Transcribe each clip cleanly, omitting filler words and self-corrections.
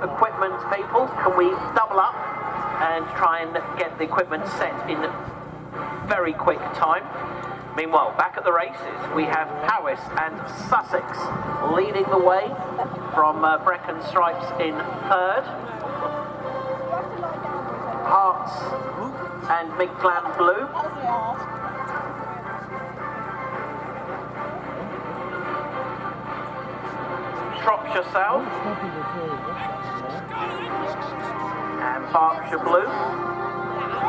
equipment people, can we double up and try and get the equipment set in very quick time? Meanwhile, back at the races, we have Powys and Sussex leading the way from Brecon Stripes in third. Hearts and Midglam Blue. Shropshire South and Berkshire Blue,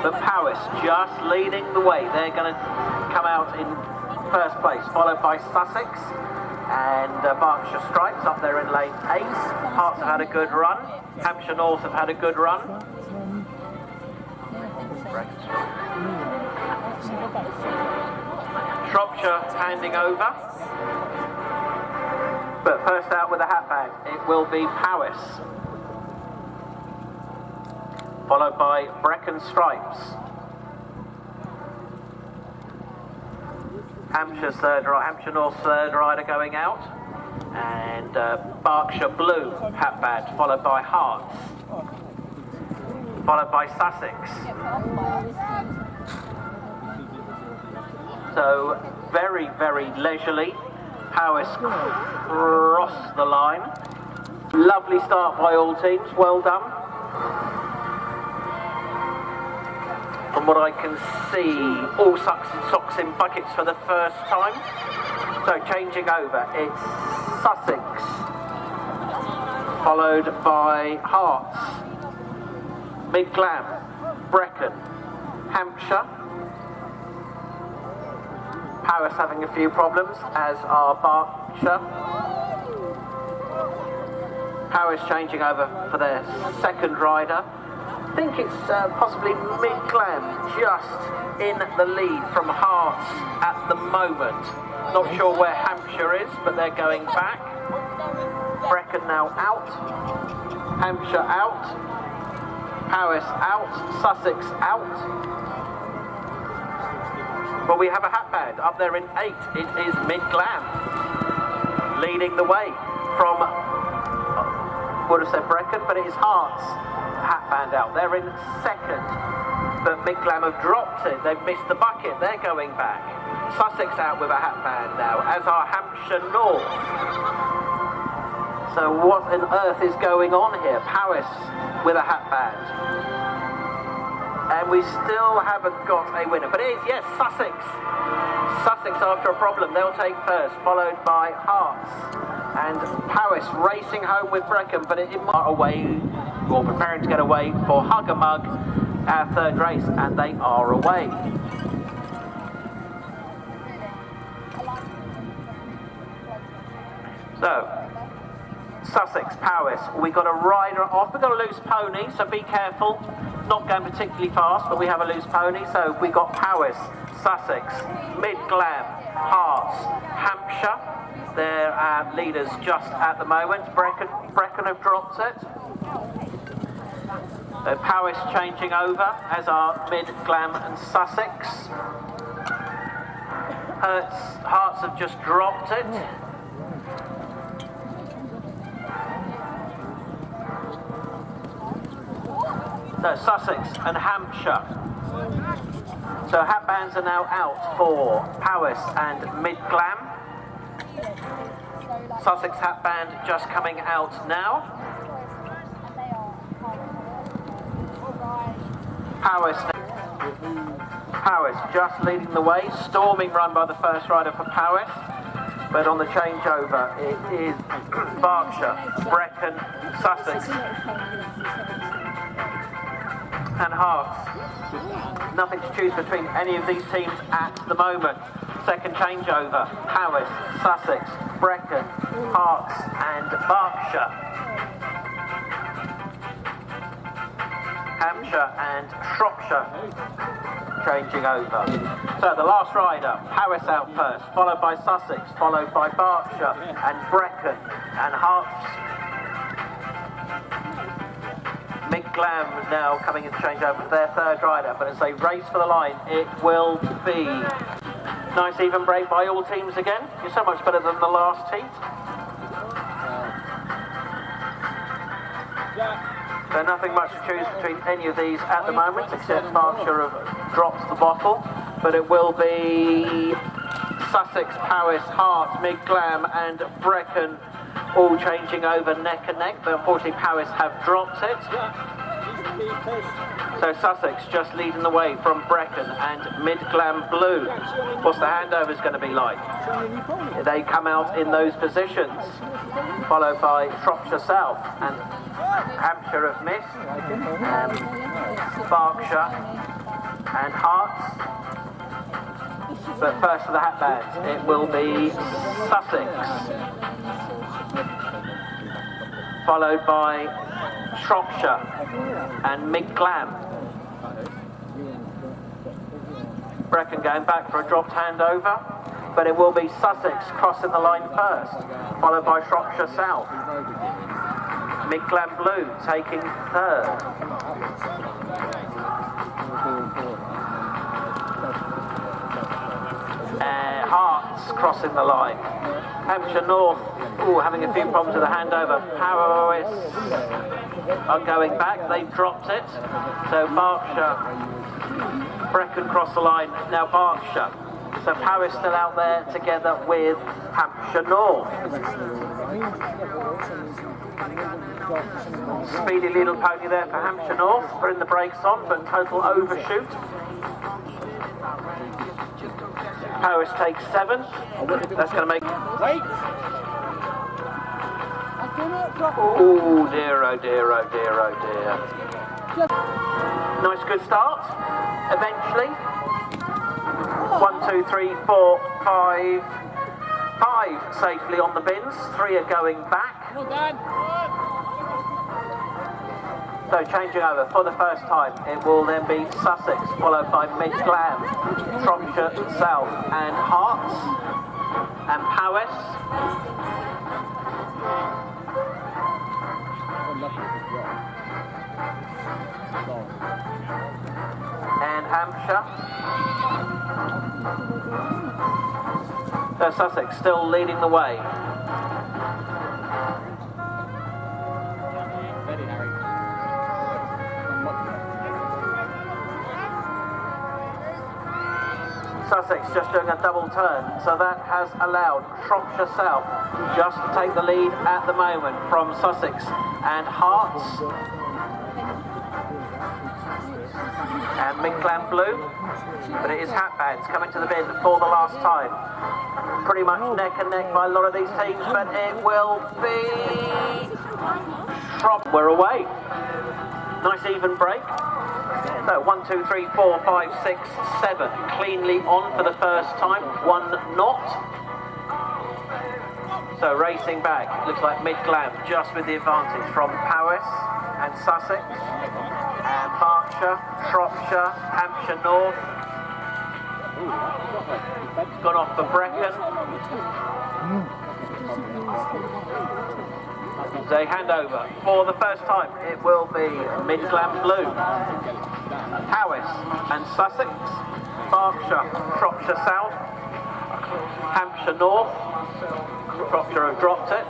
but Powys just leading the way. They're going to come out in first place, followed by Sussex and Berkshire Stripes up there in lane 8. Hearts have had a good run. Hampshire North have had a good run. Shropshire handing over. But first out with a hat bag, it will be Powys, followed by Brecon Stripes. Hampshire North third rider going out, and Berkshire Blue hat badge, followed by Hearts, followed by Sussex. So very, very leisurely. Powys cross the line. Lovely start by all teams, well done. From what I can see, all socks in buckets for the first time. So changing over, it's Sussex, followed by Hearts, Midglam, Brecon, Hampshire. Powys having a few problems, as are Berkshire. Powys changing over for their second rider. I think it's possibly Midglam just in the lead from Hearts at the moment. Not sure where Hampshire is, but they're going back. Brecon now out. Hampshire out. Powys out. Sussex out. But we have a hat band up there in 8. It is Midglam leading the way from, would have said Brecon, but it is Hearts hat band out. They're in second, but Midglam have dropped it. They've missed the bucket. They're going back. Sussex out with a hat band now, as are Hampshire North. So what on earth is going on here? Powys with a hat band. And we still haven't got a winner, but it is, yes, Sussex. Sussex after a problem, they'll take first, followed by Hearts. And Powys racing home with Brecon, but it might away, or preparing to get away for Hug a Mug, our third race, and they are away. So, Sussex, Powys, we got a rider off, we've got a loose pony, so be careful. Not going particularly fast, but we have a loose pony, so we got Powys, Sussex, Midglam, Hearts, Hampshire. They're our leaders just at the moment. Brecon have dropped it. So Powys changing over, as are Midglam and Sussex. Hearts have just dropped it. So Sussex and Hampshire. So hat bands are now out for Powys and Midglam. Sussex hat band just coming out now. Powys just leading the way. Storming run by the first rider for Powys. But on the changeover, it is Berkshire, Brecon, Sussex and Hearts. Nothing to choose between any of these teams at the moment. Second changeover, Powys, Sussex, Brecon, Hearts and Berkshire. Hampshire and Shropshire changing over. So the last rider, Powys out first, followed by Sussex, followed by Berkshire and Brecon and Hearts. Midglam now coming in to change over for their third rider, but as they race for the line, it will be nice even break by all teams again. You're so much better than the last heat. So nothing much to choose between any of these at the moment, except Berkshire have dropped the bottle. But it will be Sussex, Powys, Hart, Mid-Glam and Brecon all changing over neck and neck, but unfortunately Powys have dropped it. So Sussex just leading the way from Brecon and Mid-Glam Blue. What's the handovers going to be like? They come out in those positions, followed by Shropshire South and Hampshire have missed, Berkshire and Hearts. But first for the hat bands, it will be Sussex, followed by Shropshire and Mid-Glam. Brecon going back for a dropped handover, but it will be Sussex crossing the line first, followed by Shropshire South. Mid-Glam Blue taking third. Hearts crossing the line. Hampshire North, having a few problems with the handover. Powys are going back, they've dropped it. So Berkshire, Brecon cross the line, now Berkshire. So Powys still out there together with Hampshire North. Speedy little pony there for Hampshire North, putting the brakes on, but total overshoot. Powys takes 7. That's going to make... Wait! Oh dear, oh dear, oh dear, oh dear. Nice good start, eventually. 1, 2, 3, 4, 5. 5 safely on the bins, 3 are going back. Well done. So changing over for the first time, it will then be Sussex, followed by Mid-Glam, Shropshire South and Hearts, and Powys. And Hampshire. So Sussex still leading the way. Sussex just doing a double turn, so that has allowed Shropshire South just to take the lead at the moment from Sussex and Hearts and Mid-Glam Blue, but it is Hatbands coming to the bin for the last time. Pretty much neck and neck by a lot of these teams, but it will be Shropshire. We're away. Nice even break. So 1, 2, 3, 4, 5, 6, 7 cleanly on for the first time, 1 not. So racing back, looks like Mid-Glam just with the advantage from Powys and Sussex and Berkshire, Shropshire, Hampshire North. Gone off for Brecon. They hand over for the first time. It will be Mid-Glam Blue, Powys and Sussex, Berkshire, Shropshire South, Hampshire North. Shropshire have dropped it.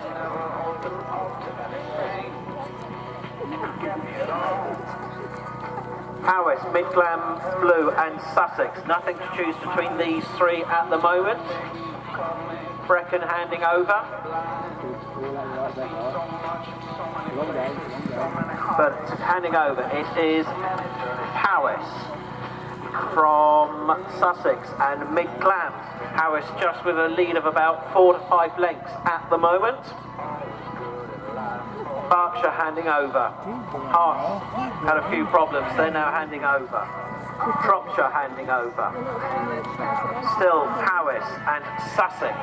Powys, Mid-Glam Blue and Sussex. Nothing to choose between these 3 at the moment. Brecon handing over. But handing over, it is Powys from Sussex and Mid-Glam. Powys just with a lead of about 4 to 5 lengths at the moment. Berkshire handing over. Hearts had a few problems, they're now handing over. Shropshire handing over. Still Powys and Sussex.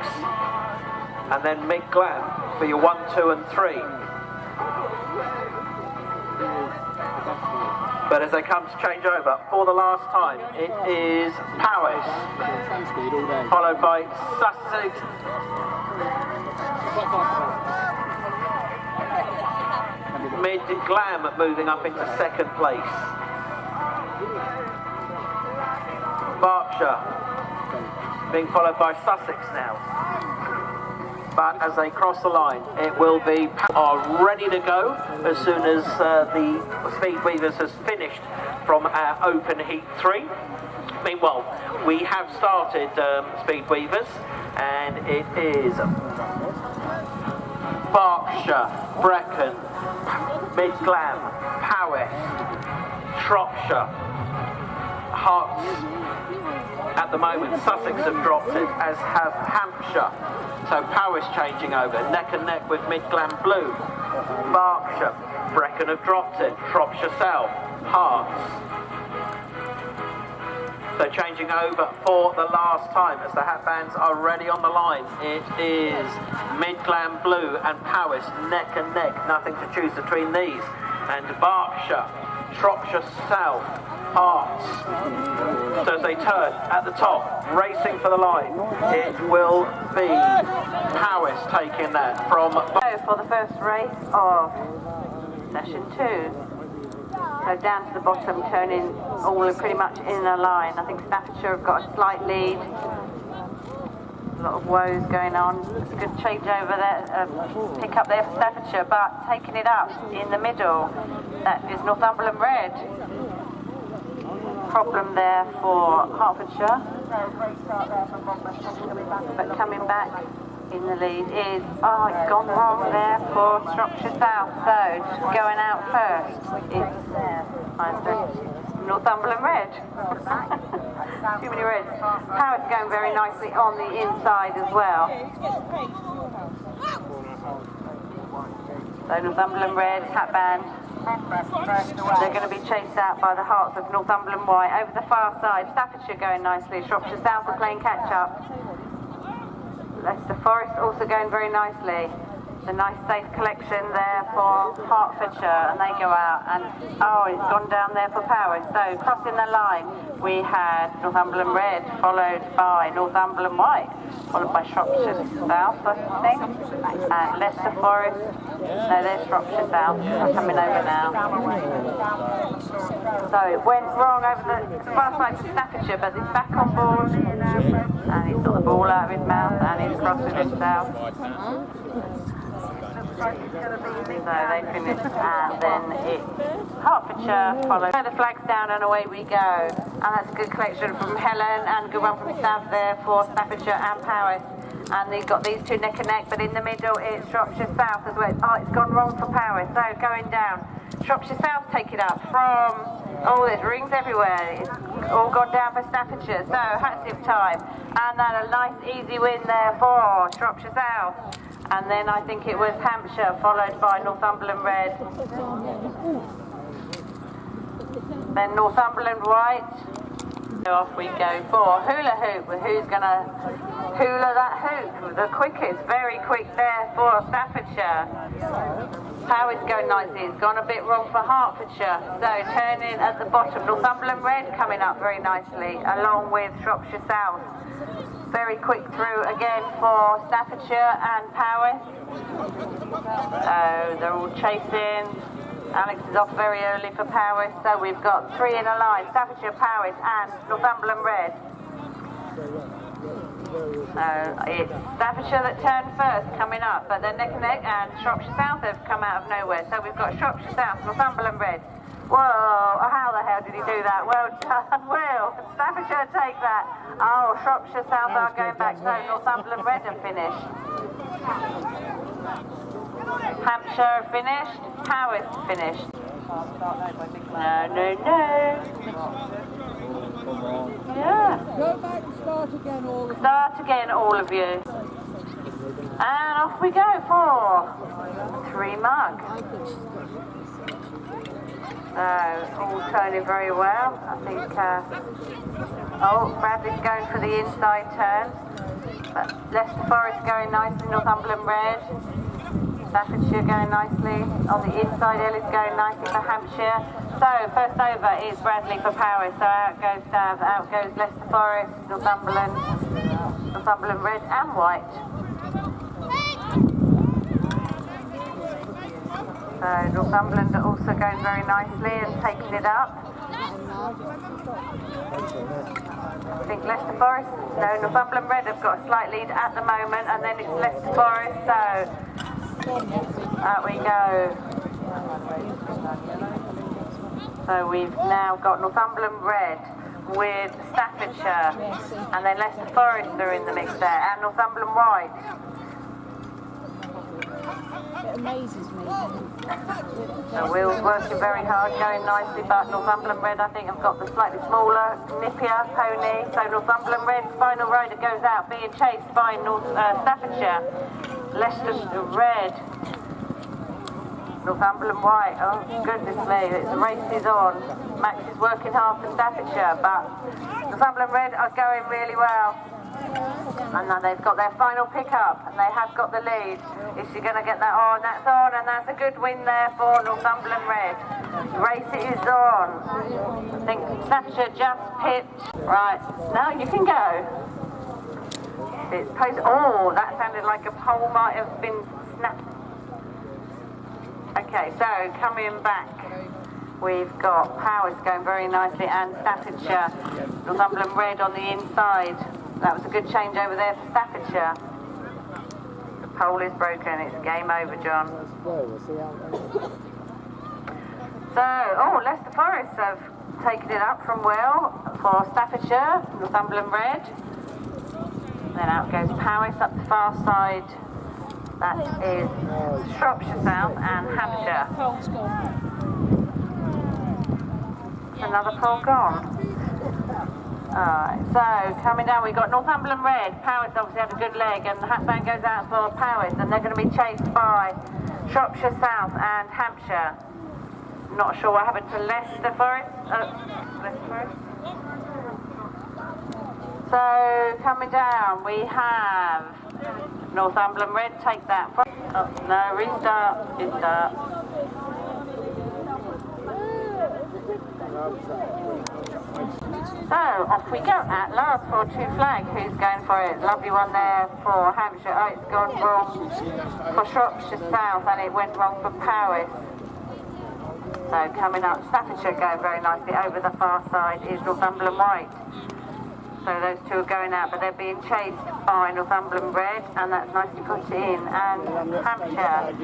And then Mid-Glam for your 1, 2 and 3. But as they come to change over for the last time, it is Powys, followed by Sussex. Mid-Glam moving up into 2nd place. Berkshire being followed by Sussex now. but as they cross the line, it will be are ready to go as soon as the Speed Weavers has finished from our open heat 3. Meanwhile, we have started Speed Weavers, and it is Berkshire, Brecon, Mid-Glam, Powys, Shropshire, Herts. At the moment, Sussex have dropped it, as have Hampshire. So Powys changing over, neck and neck with Mid-Glam Blue. Berkshire, Brecon have dropped it, Shropshire South, Herts. So changing over for the last time as the hatbands are ready on the line. It is Mid-Glam Blue and Powys neck and neck, nothing to choose between these. And Berkshire, Shropshire South, Herts. So as they turn at the top, racing for the line, it will be Powys taking that from... So for the first race of session 2. So down to the bottom, turning all pretty much in a line. I think Staffordshire have got a slight lead. A lot of woes going on. It's a good changeover there, pick up there for Staffordshire, but taking it up in the middle, that is Northumberland Red. Problem there for Hertfordshire. But coming back in the lead is, it's gone wrong there for Shropshire South, so going out first it's Northumberland Red. Too many reds. Powys going very nicely on the inside as well. So Northumberland Red, hatband. They're going to be chased out by the Herts of Northumberland White. Over the far side, Staffordshire going nicely. Shropshire South are playing catch up. Leicester Forest also going very nicely. It's a nice safe collection there for Hertfordshire, and they go out, and it's gone down there for Powys. So crossing the line, we had Northumberland Red followed by Northumberland White, followed by Shropshire South, I think, and Leicester Forest. No, there's Shropshire South. They're coming over now. So it went wrong over the far side for Staffordshire, but it's back on board, and he's got the ball out of his mouth, and he's crossing himself. So they finished, and then it's Hertfordshire followed. So the flag's down and away we go. And that's a good collection from Helen and a good one from Stav there for Staffordshire and Powys. And they've got these two neck and neck, but in the middle it's Shropshire South as well. It's gone wrong for Powys, so going down. Shropshire South take it up from, there's rings everywhere. It's all gone down for Staffordshire, so Hatfield time. And then a nice easy win there for Shropshire South. And then I think it was Hampshire, followed by Northumberland Red. Then Northumberland White. Off we go for hula hoop. Who's going to hula that hoop? The quickest, very quick there for Staffordshire. Powys going nicely. It's gone a bit wrong for Hertfordshire. So turning at the bottom, Northumberland Red coming up very nicely, along with Shropshire South. Very quick through again for Staffordshire and Powys. So they're all chasing. Alex is off very early for Powys, so we've got 3 in a line, Staffordshire, Powys and Northumberland Red. It's Staffordshire that turned first coming up, but they're neck and neck, and Shropshire South have come out of nowhere. So we've got Shropshire South, Northumberland Red. Whoa, how the hell did he do that? Well done, Will. Staffordshire take that. Shropshire South are going back, so Northumberland Red have finished. Hampshire finished, Powys finished. No. Yeah. Go back and start again, all of you. Start again, all of you. And off we go for 3 mug. All turning very well. I think, Bradley's going for the inside turn. But Leicester Forest going nicely, Northumberland Red. Staffordshire going nicely. On the inside, Ellis going nicely for Hampshire. So, first over is Bradley for Powys. So out goes Stav, out goes Leicester Forest, Northumberland Red and White. So Northumberland are also going very nicely and taking it up. again now. I think Leicester Forest, no, Northumberland Red have got a slight lead at the moment, and then it's Leicester Forest, so out we go. So we've now got Northumberland Red with Staffordshire, and then Leicester Forest are in the mix there, and Northumberland White. It amazes me. So Will's working very hard, going nicely, but Northumberland Red, I think, have got the slightly smaller, nippier pony. So Northumberland Red, final rider goes out, being chased by Staffordshire. Leicester Red, Northumberland White. Oh, goodness me, the race is on. Max is working hard for Staffordshire, but Northumberland Red are going really well. And now they've got their final pickup, and they have got the lead. Is she going to get that on? That's on, and that's a good win there for Northumberland Red. The race is on. I think Staffordshire just pipped. Right, now you can go. It's post. Oh, that sounded like a pole might have been snapped. Okay, so coming back, we've got Powys going very nicely, and Staffordshire. Northumberland Red on the inside. That was a good change over there for Staffordshire. The pole is broken. It's game over, John. So, oh, Leicester Forest have taken it up from Will for Staffordshire, Northumberland Red. Then out goes Powys up the far side. That is Shropshire South and Hampshire. Another pole gone. Alright, so coming down, we've got Northumberland Red. Powys obviously had a good leg, and the hatband goes out for Powys, and they're going to be chased by Shropshire South and Hampshire. Not sure what happened to Leicester Forest. Leicester Forest. So coming down, we have Northumberland Red take that. Oh, no, restart. So off we go at last for Two Flag. Who's going for it? Lovely one there for Hampshire. Oh, it's gone wrong for Shropshire South, and it went wrong for Powys. So coming up, Staffordshire going very nicely. Over the far side is Northumberland White. So those two are going out, but they're being chased by Northumberland Red, and that's nicely put in. And Hampshire.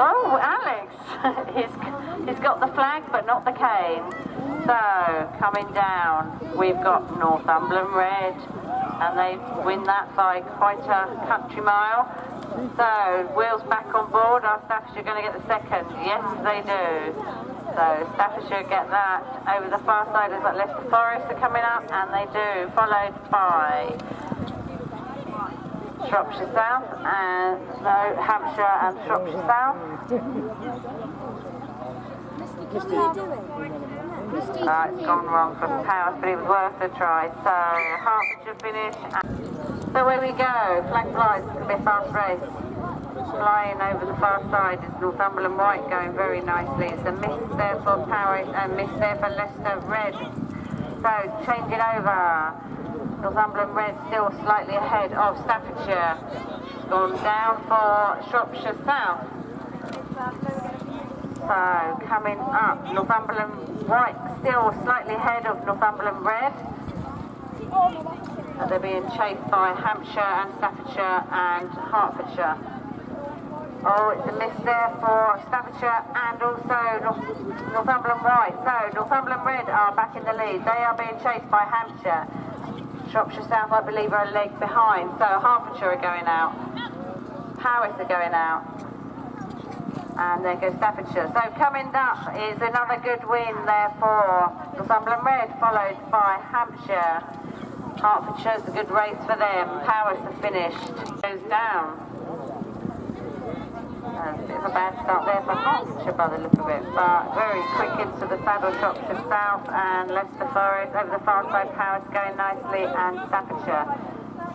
Oh, Alex! he's got the flag, but not the cane. So, coming down, we've got Northumberland Red, and they win that by quite a country mile. So, Will's back on board. Are Staffordshire going to get the second? Yes, they do. So, Staffordshire get that. Over the far side, is like Leicester Forest are coming up, and they do, followed by Shropshire South, and no, Hampshire and Shropshire South. What are you doing? It's gone wrong for Powys, but it was worth a try. So Hertfordshire finish. So away we go. Flag flies, it's going to be a fast race. Flying over the far side is Northumberland White going very nicely. It's a miss there for Powys and miss there for Leicester Red. So changing over. Northumberland Red still slightly ahead of Staffordshire. Gone down for Shropshire South. So coming up, Northumberland White still slightly ahead of Northumberland Red. And they're being chased by Hampshire and Staffordshire and Hertfordshire. Oh, it's a miss there for Staffordshire and also Northumberland White. So Northumberland Red are back in the lead. They are being chased by Hampshire. Shropshire South, I believe, are a leg behind. So Hertfordshire are going out. Powys are going out. And there goes Staffordshire. So coming up is another good win there for Northumberland Red, followed by Hampshire. Hertfordshire's a good race for them. Powys have finished. Goes down. A bit of a bad start there for Hertfordshire by the look of it, but very quick into the saddle. Shropshire South and Leicester Forest. Over the far side, Powys going nicely, and Staffordshire.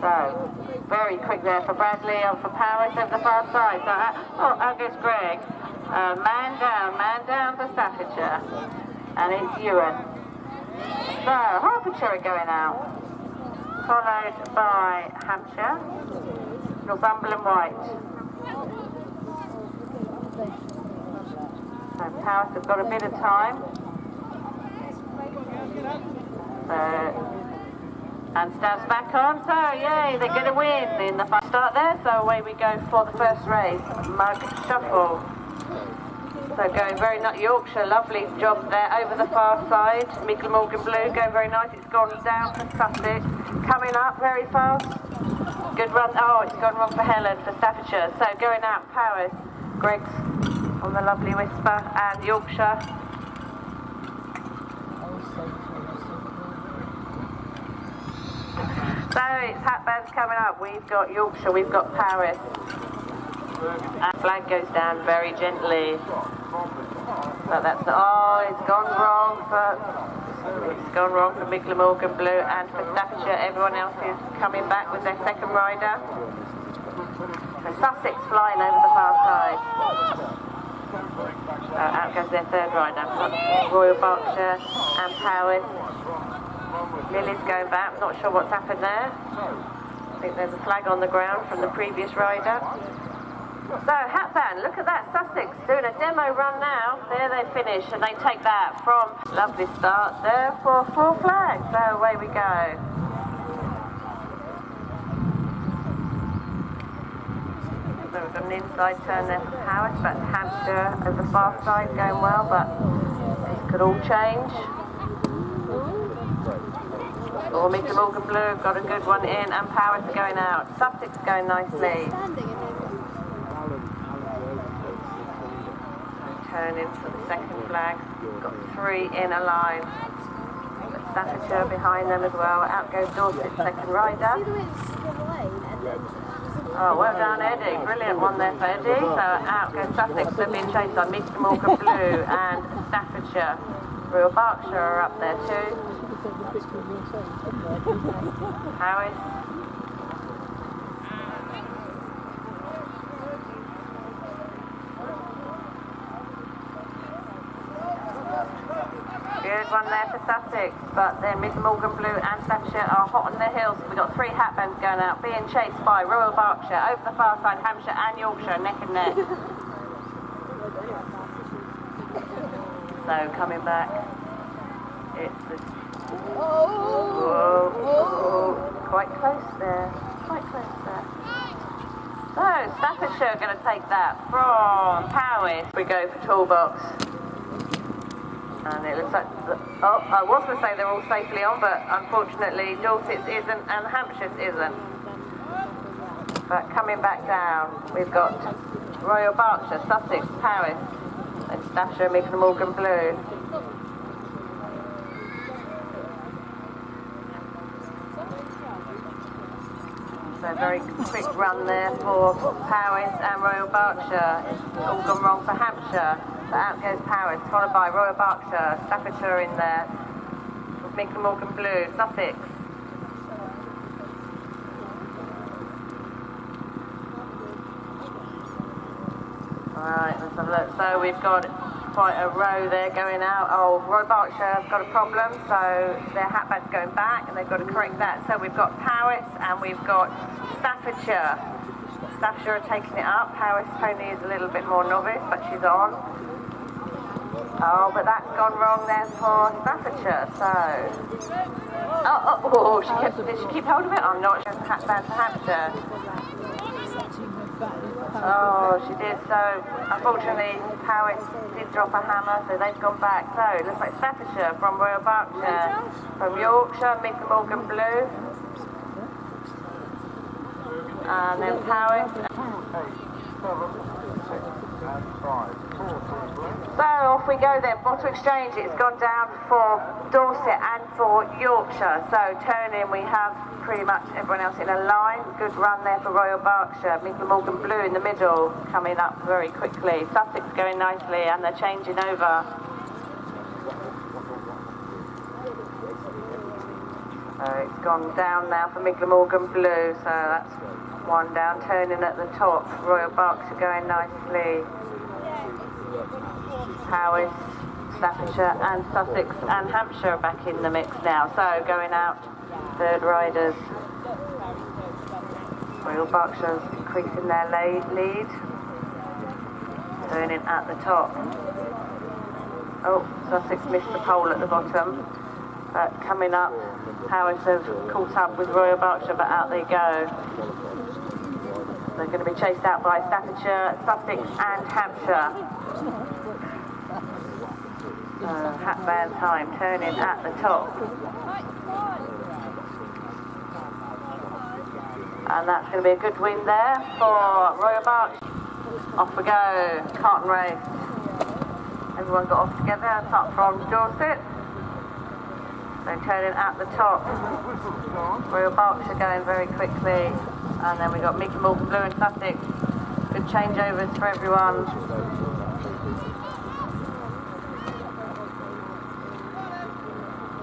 So very quick there for Bradley and for Powys over the far side. So out goes Greg. Man down for Staffordshire, and it's Ewan. So Hertfordshire are going out, followed by Hampshire, Northumberland White. So Powys have got a bit of time. And Stav's back on, so yay, they're going to win in the first start there. So away we go for the first race, Mug Shuffle. So going very nice, Yorkshire, lovely job there over the far side. Michael Morgan Blue going very nice, it's gone down for Sussex. Coming up very fast, good run, oh it's gone wrong for Helen for Staffordshire. So going out, Powys, Greggs on the lovely Whisper and Yorkshire. So it's Hatbands coming up, we've got Yorkshire, we've got Powys. And flag goes down very gently. But that's, oh, it's gone wrong for Michael Morgan Blue and for Staffordshire. Everyone else is coming back with their second rider. And Sussex flying over the far side. Out goes their third rider. Royal Berkshire and Powys. Lily's going back, not sure what's happened there. I think there's a flag on the ground from the previous rider. So, Hatband, look at that, Sussex doing a demo run now. There they finish, and they take that from lovely start there for 4 flags. So, away we go. So, we've got an inside turn there for Powys, but Hampshire over the far side going well, but this could all change. Or Mr. Morgan Blue got a good one in, and Powys are going out. Sussex going nicely. Turning for the second flag. Got 3 in a line. But Staffordshire behind them as well. Out goes Dorset's second rider. Oh, well done, Eddie. Brilliant one there for Eddie. So out goes Sussex. They're being chased on Mr. Morgan Blue and Staffordshire. Royal Berkshire are up there too. Powys. Good one there for Sussex, but then Miss Morgan Blue and Staffordshire are hot on their heels. We've got 3 Hatbands going out, being chased by Royal Berkshire, over the far side, Hampshire and Yorkshire, neck and neck. So coming back, it's the... Whoa, quite close there, So Staffordshire are going to take that from Powys. We go for Toolbox. And it looks like, oh, I was going to say they're all safely on, but unfortunately Dorset's isn't and Hampshire's isn't. But coming back down, we've got Royal Berkshire, Sussex, Powys, and Staffordshire, Michael Morgan Blue. So very quick run there for Powys and Royal Berkshire. It's all gone wrong for Hampshire. So out goes Powys, followed by Royal Berkshire, Staffordshire in there, with Michael Morgan Blue, Sussex. Alright, let's have a look. So we've got quite a row there going out. Oh, Royal Berkshire has got a problem, so their Hatband's going back and they've got to correct that. So we've got Powys and we've got Staffordshire. Staffordshire are taking it up. Powys Tony is a little bit more novice, but she's on. Oh, but that's gone wrong there for Staffordshire, so... Oh, did she keep hold of it? I'm not sure. Hatband for Hampshire. Oh, she did. So, unfortunately, Powys did drop a hammer, so they've gone back. So, it looks like Staffordshire from Royal Berkshire, from Yorkshire, Michael Morgan Blue, and then Powys. So off we go then, bottle exchange, it's gone down for Dorset and for Yorkshire. So turning, we have pretty much everyone else in a line. Good run there for Royal Berkshire. Michael Morgan Blue in the middle, coming up very quickly. Sussex going nicely and they're changing over. So it's gone down now for Michael Morgan Blue, so that's one down, turning at the top. Royal Berkshire going nicely. Powys, Staffordshire and Sussex and Hampshire are back in the mix now. So going out, third riders. Royal Berkshire's increasing their lead. Turning at the top. Oh, Sussex missed the pole at the bottom. But coming up, Powys have caught up with Royal Berkshire, but out they go. They're going to be chased out by Staffordshire, Sussex and Hampshire. Hat band time, turning at the top. And that's going to be a good win there for Royal Berkshire. Off we go, carton race. Everyone got off together, apart from Dorset. So turning at the top. Royal Berkshire going very quickly. And then we got Mickey Morgan Blue and Sussex. Good changeovers for everyone.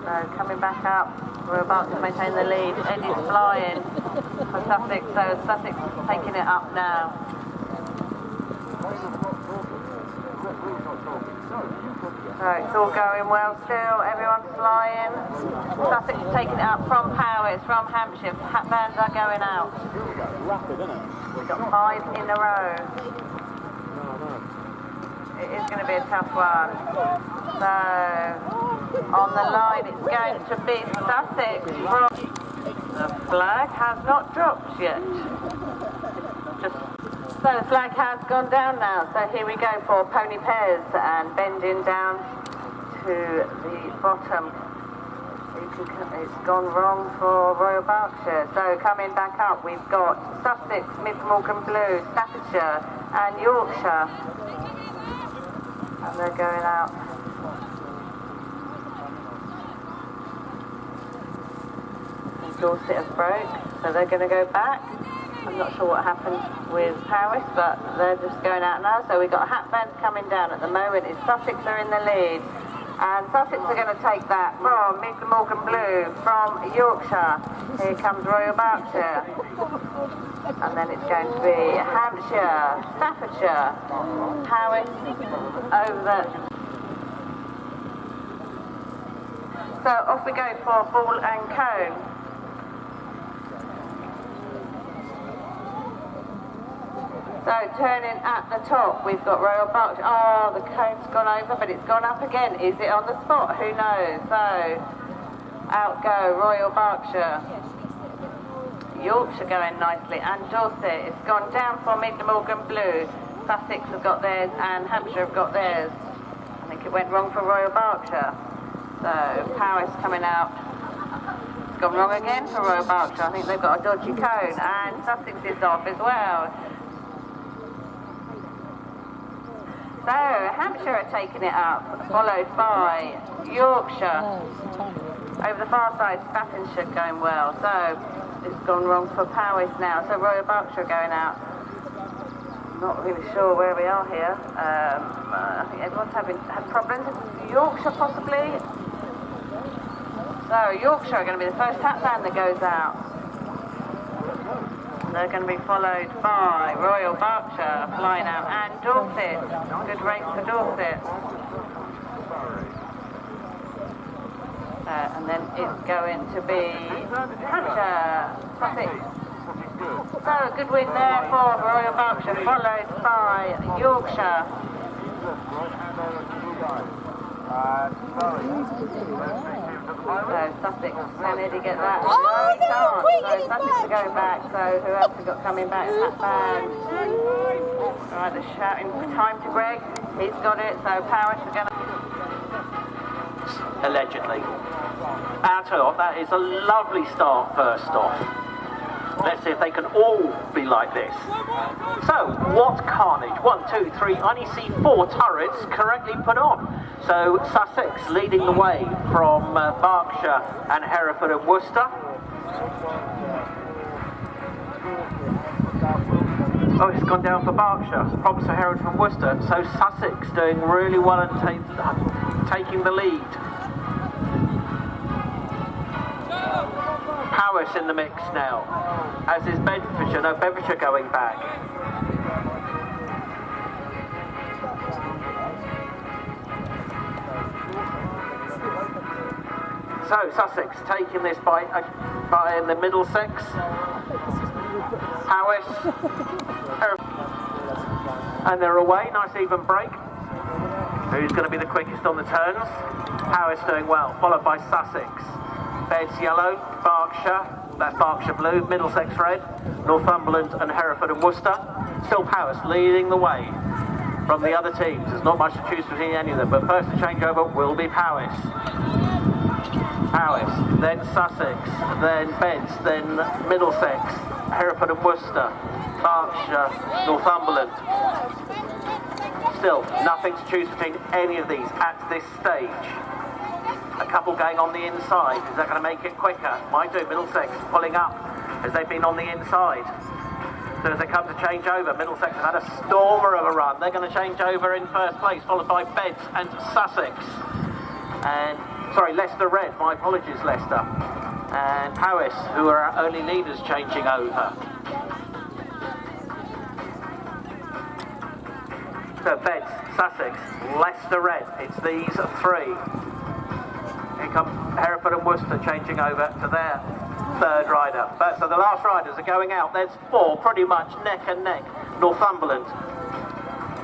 So coming back up, we're about to maintain the lead. Eddie's flying for Sussex, so Sussex taking it up now. So it's all going well still, everyone's flying. Sussex taking it up from Powys, from Hampshire. Hat bands are going out. We've got 5 in a row. It is going to be a tough one. So on the line it's going to be Sussex. The flag has not dropped yet. So the flag has gone down now, so here we go for Pony Pairs and bending down to the bottom. It's gone wrong for Royal Berkshire. So coming back up we've got Sussex, Miss Morgan Blue, Staffordshire and Yorkshire. And they're going out. Dorset have broke, so they're going to go back. I'm not sure what happened with Powys, but they're just going out now. So we've got hat bands coming down at the moment. It's Sussex are in the lead. And Sussex are going to take that from Miss Morgan Blue, from Yorkshire. Here comes Royal Berkshire. And then it's going to be Hampshire, Staffordshire, Powys over. So off we go for ball and cone. So turning at the top, we've got Royal Berkshire. Oh, the cone's gone over, but it's gone up again. Is it on the spot? Who knows? So out go Royal Berkshire. Yorkshire going nicely, and Dorset. It's gone down for Mid Morgan Blue. Sussex have got theirs, and Hampshire have got theirs. I think it went wrong for Royal Berkshire. So Powys coming out. It's gone wrong again for Royal Berkshire. I think they've got a dodgy cone, and Sussex is off as well. So Hampshire are taking it up, followed by Yorkshire. Over the far side, Staffordshire going well. So it's gone wrong for Powys now. So Royal Berkshire going out. Not really sure where we are here. I think everyone's had problems. Yorkshire possibly. So Yorkshire are going to be the first hat band that goes out. They're going to be followed by Royal Berkshire flying out, and Dorset. Good race for Dorset. And then it's going to be Hampshire, Sussex. So a good win there for Royal Berkshire, followed by Yorkshire. So Sussex, can Eddie get that? Oh, no, quick, So Sussex are going back, so who else have got coming back? Hat band. Right, they're shouting time to Greg. He's got it, so Powys are going to... Allegedly. That is a lovely start first off. Let's see if they can all be like this. So, what carnage? 1, 2, 3, I only see 4 turrets correctly put on. So, Sussex leading the way from Berkshire and Hereford and Worcester. Oh, it's gone down for Berkshire. Problems for Hereford and Worcester. So, Sussex doing really well and taking the lead. Powys in the mix now, as is Bedfordshire. No, Bedfordshire going back. So Sussex taking this by in the Middlesex. Powys, and they're away. Nice even break. who's going to be the quickest on the turns. Powys doing well, followed by Sussex. Beds yellow, Berkshire, that's Berkshire blue, Middlesex red, Northumberland and Hereford and Worcester. Still Powys leading the way from the other teams. There's not much to choose between any of them, but first to change over will be Powys. Powys, then Sussex, then Beds, then Middlesex, Hereford and Worcester, Berkshire, Northumberland. Still, nothing to choose between any of these at this stage. A couple going on the inside. Is that going to make it quicker? Might do. Middlesex pulling up as they've been on the inside. So as they come to change over, Middlesex have had a stormer of a run. They're going to change over in first place, followed by Beds and Sussex. And, sorry, Leicester Red. My apologies, Leicester. And Powys, who are our only leaders, changing over. So Beds, Sussex, Leicester Red. It's these three. Here come Hereford and Worcester changing over to their third rider. But so the last riders are going out. There's four pretty much neck and neck. Northumberland,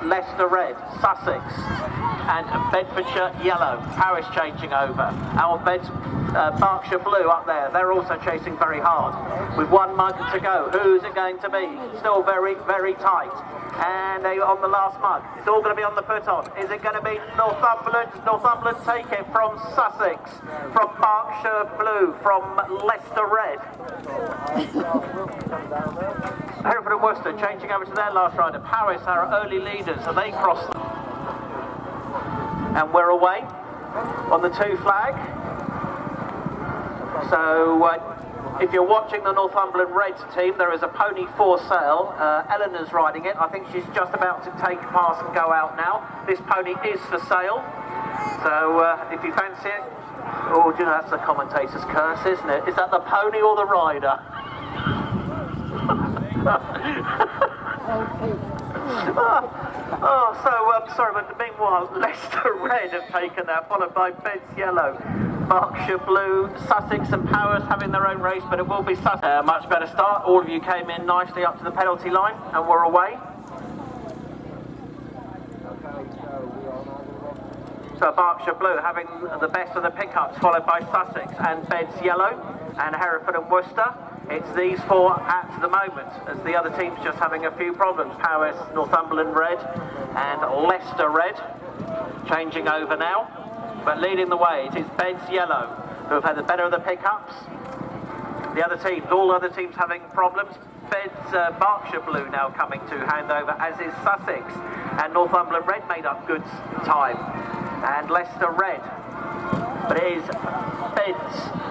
Leicester Red, Sussex and Bedfordshire Yellow. Powys changing over. Our Beds, Berkshire Blue up there. They're also chasing very hard. With 1 mug to go. Who's it going to be? Still very, very tight. And they on the last mug. It's all going to be on the put-on. Is it going to be Northumberland? Northumberland take it from Sussex, from Berkshire Blue, from Leicester Red. Hereford and Worcester changing over to their last rider. Powys, our early leaders, so they cross. And we're away on the 2 flag. So if you're watching the Northumberland Reds team, there is a pony for sale. Eleanor's riding it. I think she's just about to take pass and go out now. This pony is for sale. So if you fancy it, oh, do you know that's the commentator's curse, isn't it? Is that the pony or the rider? Sorry, but meanwhile, Leicester Red have taken that, followed by Beds Yellow, Berkshire Blue, Sussex and Powys having their own race, but it will be Sussex. Much better start. All of you came in nicely up to the penalty line, and we're away. So Berkshire Blue having the best of the pickups, followed by Sussex and Beds Yellow and Hereford and Worcester. It's these four at the moment, as the other teams just having a few problems. Powys, Northumberland Red and Leicester Red changing over now. But leading the way, it is Beds Yellow, who have had the better of the pickups. The other teams, all other teams having problems. Beds, Berkshire Blue now coming to hand over, as is Sussex. And Northumberland Red made up good time. And Leicester Red. But it is Beds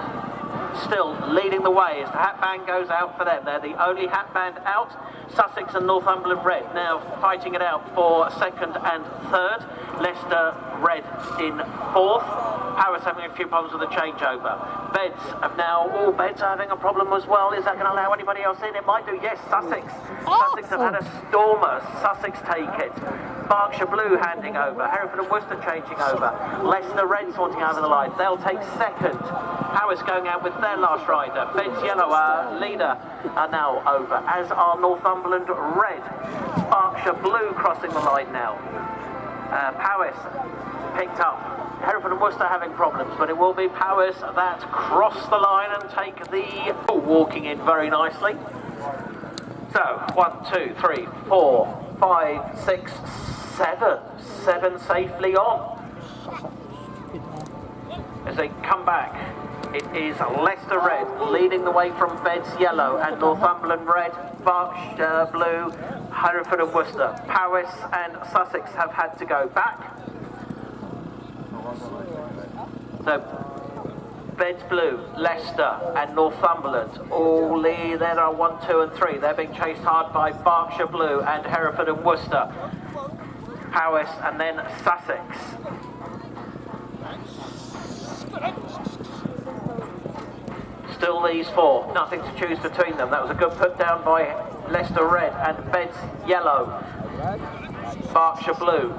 still leading the way as the hat band goes out for them. They're the only hat band out. Sussex and Northumberland Red now fighting it out for second and third. Leicester Red in fourth. Powys having a few problems with the changeover. Beds have now, all Beds are having a problem as well. Is that going to allow anybody else in? It might do, yes, Sussex. Sussex have had a stormer. Sussex take it. Berkshire Blue handing over. Hereford and Worcester changing over. Leicester Red sorting out of the line. They'll take second. Powys going out with their last rider. Beds Yellow, our leader, are now over, as are Northumberland Red. Berkshire Blue crossing the line now. Powys picked up. Hereford and Worcester having problems, but it will be Powys that cross the line and take the... walking in very nicely. So, 1, 2, 3, 4, 5, 6, 7. 7 safely on. As they come back, it is Leicester Red leading the way from Beds Yellow and Northumberland Red, Berkshire Blue, Hereford and Worcester. Powys and Sussex have had to go back. So, Beds Blue, Leicester and Northumberland, all there are 1, 2 and 3. They're being chased hard by Berkshire Blue and Hereford and Worcester. Powys and then Sussex. Still these four, nothing to choose between them. That was a good put down by Leicester Red and Beds Yellow. Berkshire Blue.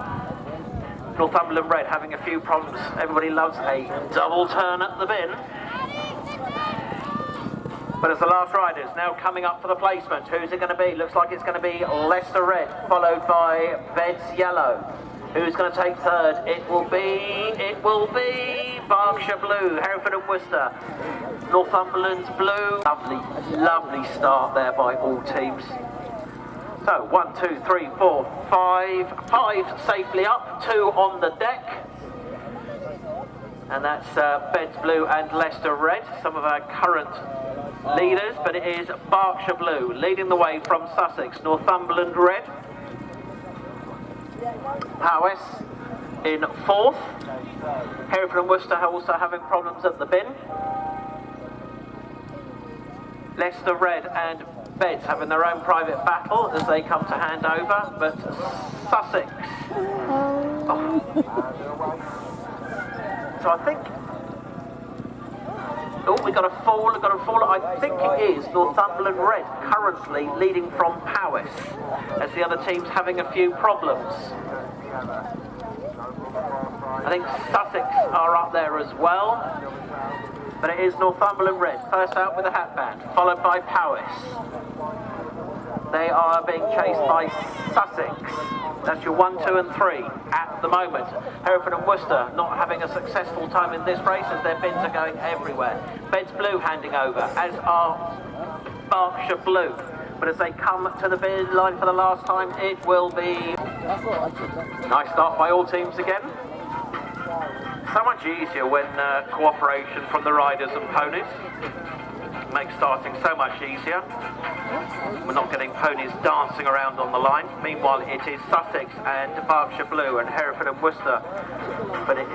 Northumberland Red having a few problems. Everybody loves a double turn at the bin. But as the last riders now coming up for the placement, who's it going to be? Looks like it's going to be Leicester Red, followed by Beds Yellow. Who's going to take third? It will be Berkshire Blue, Hereford and Worcester. Northumberland's Blue. Lovely start there by all teams. So 1, 2, 3, 4, 5. 5 safely up, 2 on the deck. And that's Beds Blue and Leicester Red, some of our current leaders, but it is Berkshire Blue leading the way from Sussex. Northumberland Red. Powys in 4th. Hereford and Worcester are also having problems at the bin. Leicester Red and Beds having their own private battle as they come to hand over, but Sussex. Oh. So I think. Oh, we got a fall. I think it is Northumberland Red currently leading from Powys, as the other team's having a few problems. I think Sussex are up there as well, but it is Northumberland Red first out with a hat band, followed by Powys. They are being chased by Sussex. That's your 1, 2 and 3 at the moment. Hereford and Worcester not having a successful time in this race as their bins are going everywhere. Beds Blue handing over, as are Berkshire Blue. But as they come to the bin line for the last time, it will be... Nice start by all teams again. So much easier when cooperation from the riders and ponies. Makes starting so much easier. We're not getting ponies dancing around on the line. Meanwhile, it is Sussex and Berkshire Blue and Hereford and Worcester. But it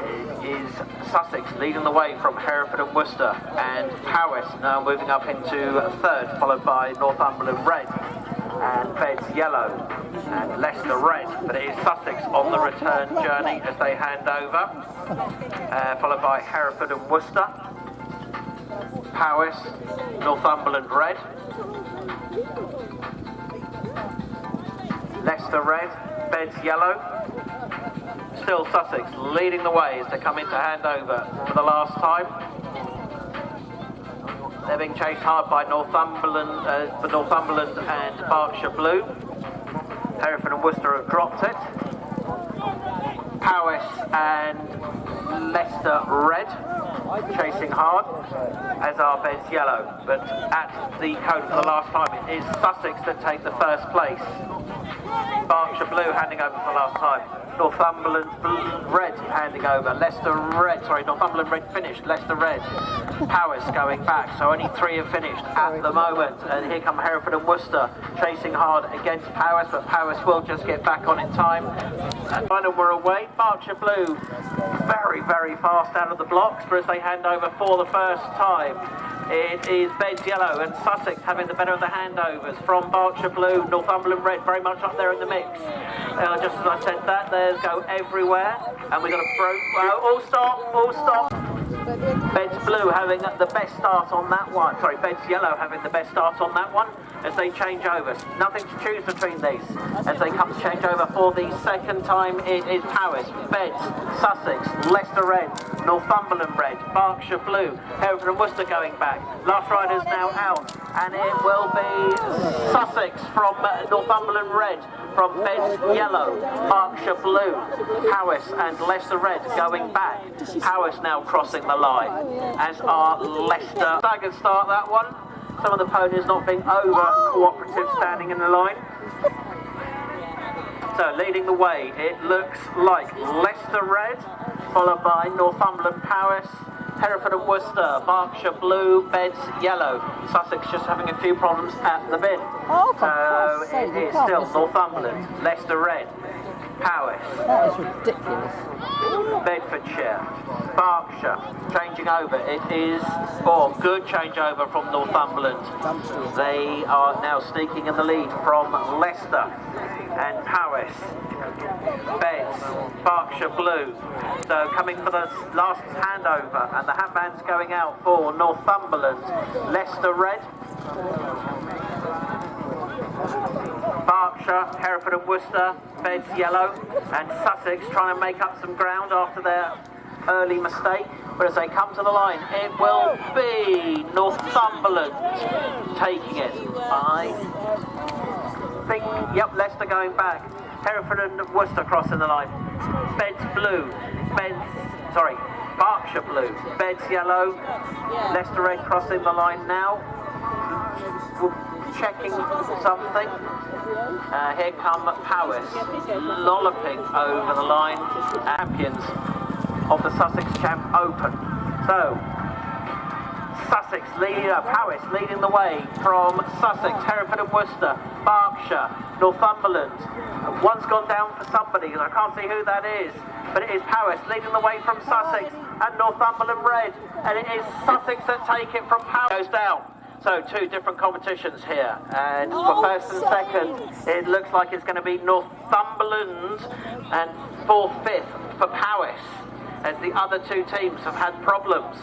is Sussex leading the way from Hereford and Worcester, and Powys now moving up into 3rd, followed by Northumberland Red and Beds Yellow and Leicester Red. But it is Sussex on the return journey as they hand over, followed by Hereford and Worcester. Powys, Northumberland Red, Leicester Red, Beds Yellow. Still Sussex leading the way as they come in to hand over for the last time. They're being chased hard by Northumberland and Berkshire Blue. Hereford and Worcester have dropped it. Powys and Leicester Red chasing hard, as are Beds Yellow, but at the cone for the last time it is Sussex that take the first place. Berkshire Blue handing over for the last time. Northumberland Red handing over. Northumberland Red finished. Leicester Red. Powys going back, so only 3 have finished at the moment. And here come Hereford and Worcester chasing hard against Powys, but Powys will just get back on in time. And finally we're away. Berkshire Blue very, very fast out of the blocks, for as they hand over for the first time. It is Beds Yellow and Sussex having the better of the handovers from Berkshire Blue. Northumberland Red very much up there in the mix. Just as I said that, theirs go everywhere. And we've got a all stop. Beds Blue having the best start on that one. Sorry, Beds Yellow having the best start on that one as they change over. Nothing to choose between these. As they come to change over for the second time, it is Powys, Beds, Sussex, Leicester Red, Northumberland Red, Berkshire Blue, Hereford and Worcester going back. Last rider's now out, and it will be Sussex from Northumberland Red, from Beds Yellow, Berkshire Blue, Powys and Leicester Red going back. Powys now crossing the line, as are Leicester. Staggered start that one. Some of the ponies not being over cooperative standing in the line. So leading the way, it looks like Leicester Red, followed by Northumberland Powys, Hereford and Worcester, Berkshire Blue, Beds Yellow. Sussex just having a few problems at the bin. So it is still Northumberland, Leicester Red, Powys. That is ridiculous. Bedfordshire, Berkshire, changing over. It is, good changeover from Northumberland. They are now sneaking in the lead from Leicester and Powys. Beds, Berkshire Blue. So coming for the last handover, and the hat band's going out for Northumberland, Leicester Red, Berkshire, Hereford and Worcester, Beds Yellow, and Sussex trying to make up some ground after their early mistake. But as they come to the line, it will be Northumberland taking it. I think, yep, Leicester going back. Hereford and Worcester crossing the line. Beds blue. Berkshire blue. Beds yellow. Leicester red crossing the line now. We're checking something. Here come Powys, lolloping over the line. Champions of the Sussex Champ Open. So, Sussex leading up, Powys leading the way from Sussex, Hereford and Worcester, Berkshire, Northumberland. One's gone down for somebody, and I can't see who that is, but it is Powys leading the way from Sussex and Northumberland red, and it is Sussex that take it from Powys. Goes down. So two different competitions here, and for first and second, it looks like it's going to be Northumberland and 4th, 5th for Powys, as the other two teams have had problems.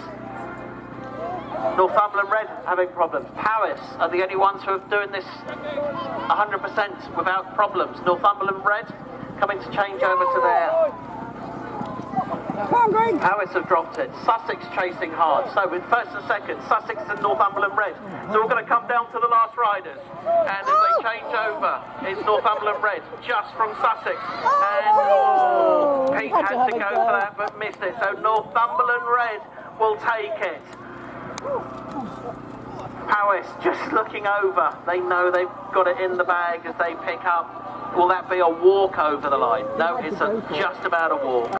Northumberland red having problems. Powys are the only ones who are doing this 100% without problems. Northumberland red coming to change over to there. Powys have dropped it. Sussex chasing hard. So with first and second, Sussex and Northumberland red. So we're going to come down to the last riders. And as they change over, it's Northumberland red just from Sussex. And Pete had to go for that but missed it. So Northumberland red will take it. Powys just looking over. They know they've got it in the bag as they pick up. Will that be a walk over the line? No, it's just about a walk.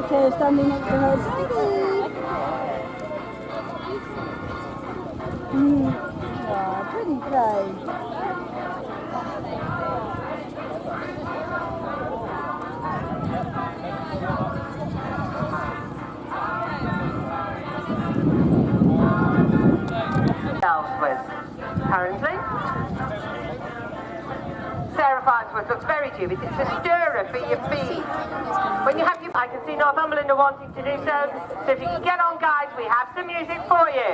Okay, standing next to her. Oh, pretty face. Currently, Sarah Farnsworth looks very dubious. It's a stirrer for your feet. When you have your, I can see Northumberland are wanting to do so. So if you can get on, guys, we have some music for you.